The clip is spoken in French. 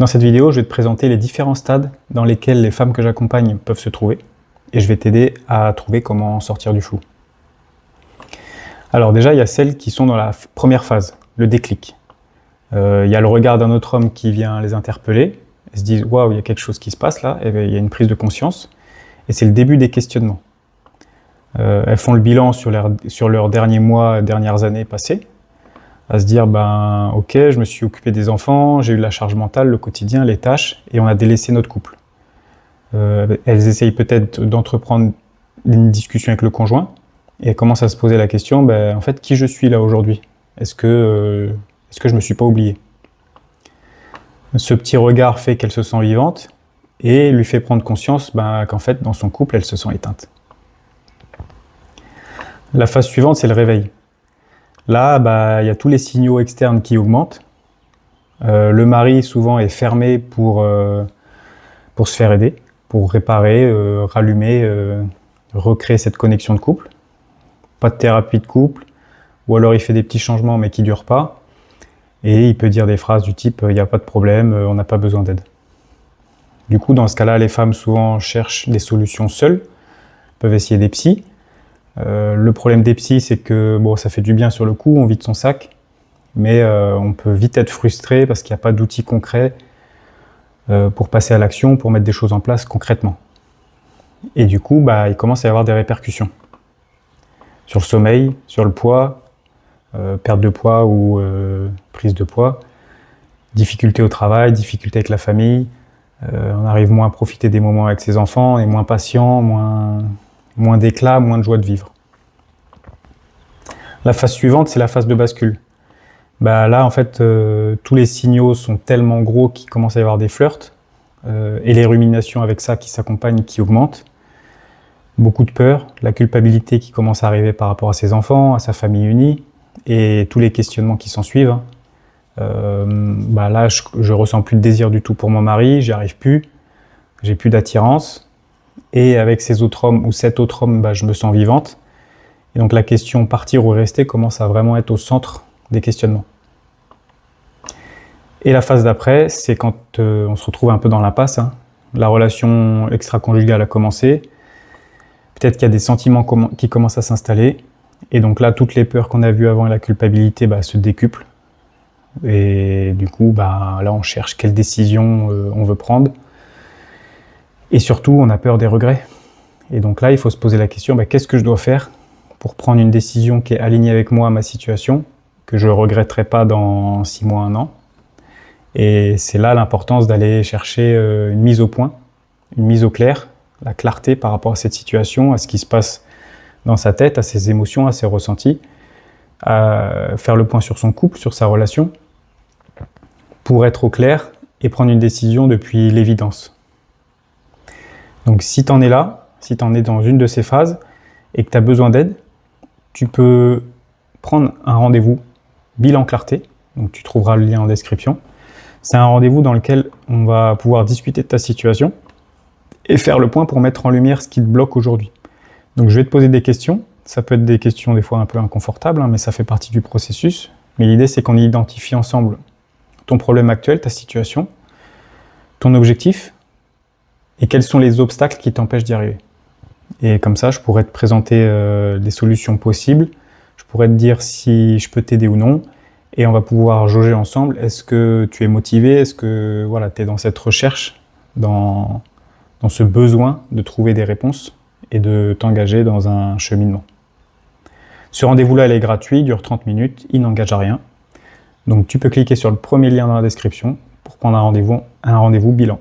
Dans cette vidéo, je vais te présenter les différents stades dans lesquels les femmes que j'accompagne peuvent se trouver et je vais t'aider à trouver comment sortir du flou. Alors déjà, il y a celles qui sont dans la première phase, le déclic. Il y a le regard d'un autre homme qui vient les interpeller, elles se disent « Waouh, il y a quelque chose qui se passe là », et il y a une prise de conscience et c'est le début des questionnements. Elles font le bilan sur leurs derniers mois, dernières années passées, à se dire ben ok, je me suis occupé des enfants, j'ai eu la charge mentale, le quotidien, les tâches, et on a délaissé notre couple. Elles essayent peut-être d'entreprendre une discussion avec le conjoint, et elles commencent à se poser la question, ben, en fait, qui je suis là aujourd'hui? Est-ce que je me suis pas oublié? Ce petit regard fait qu'elle se sent vivante, et lui fait prendre conscience ben, qu'en fait, dans son couple, elle se sent éteinte. La phase suivante, c'est le réveil. Là, bah, y a tous les signaux externes qui augmentent. Le mari, souvent, est fermé pour se faire aider, pour réparer, rallumer, recréer cette connexion de couple. Pas de thérapie de couple, ou alors il fait des petits changements mais qui ne durent pas. Et il peut dire des phrases du type « il n'y a pas de problème, on n'a pas besoin d'aide ». Du coup, dans ce cas-là, les femmes souvent cherchent des solutions seules, peuvent essayer des psys. Le problème des psys, c'est que bon, ça fait du bien sur le coup, on vide son sac, mais on peut vite être frustré parce qu'il n'y a pas d'outils concrets pour passer à l'action, pour mettre des choses en place concrètement. Et du coup, bah, il commence à y avoir des répercussions sur le sommeil, sur le poids, perte de poids ou prise de poids, difficultés au travail, difficultés avec la famille, on arrive moins à profiter des moments avec ses enfants, on est moins patient, moins d'éclat, moins de joie de vivre. La phase suivante, c'est la phase de bascule. Bah là, en fait, tous les signaux sont tellement gros qu'il commence à y avoir des flirts, et les ruminations avec ça qui s'accompagnent, qui augmentent. Beaucoup de peur, la culpabilité qui commence à arriver par rapport à ses enfants, à sa famille unie, et tous les questionnements qui s'en suivent. Bah là, je ressens plus de désir du tout pour mon mari, j'y arrive plus, j'ai plus d'attirance. Et avec ces autres hommes ou cet autre homme, bah, je me sens vivante. Et donc la question partir ou rester commence à vraiment être au centre des questionnements. Et la phase d'après, c'est quand on se retrouve un peu dans l'impasse. La relation extra-conjugale a commencé. Peut-être qu'il y a des sentiments qui commencent à s'installer. Et donc là, toutes les peurs qu'on a vues avant et la culpabilité bah, se décuplent. Et du coup, bah, là, on cherche quelle décision on veut prendre. Et surtout, on a peur des regrets. Et donc là, il faut se poser la question, bah, qu'est-ce que je dois faire pour prendre une décision qui est alignée avec moi, ma situation, que je ne regretterai pas dans 6 mois, 1 an. Et c'est là l'importance d'aller chercher une mise au point, une mise au clair, la clarté par rapport à cette situation, à ce qui se passe dans sa tête, à ses émotions, à ses ressentis, à faire le point sur son couple, sur sa relation, pour être au clair et prendre une décision depuis l'évidence. Donc si tu en es là, si tu en es dans une de ces phases et que tu as besoin d'aide, tu peux prendre un rendez-vous bilan clarté, donc tu trouveras le lien en description. C'est un rendez-vous dans lequel on va pouvoir discuter de ta situation et faire le point pour mettre en lumière ce qui te bloque aujourd'hui. Donc je vais te poser des questions, ça peut être des questions des fois un peu inconfortables, mais ça fait partie du processus. Mais l'idée c'est qu'on identifie ensemble ton problème actuel, ta situation, ton objectif, et quels sont les obstacles qui t'empêchent d'y arriver. Et comme ça, je pourrais te présenter des solutions possibles, je pourrais te dire si je peux t'aider ou non, et on va pouvoir jauger ensemble, est-ce que tu es motivé, est-ce que voilà, tu es dans cette recherche, dans ce besoin de trouver des réponses et de t'engager dans un cheminement. Ce rendez-vous-là, il est gratuit, dure 30 minutes, il n'engage à rien. Donc tu peux cliquer sur le premier lien dans la description pour prendre un rendez-vous bilan.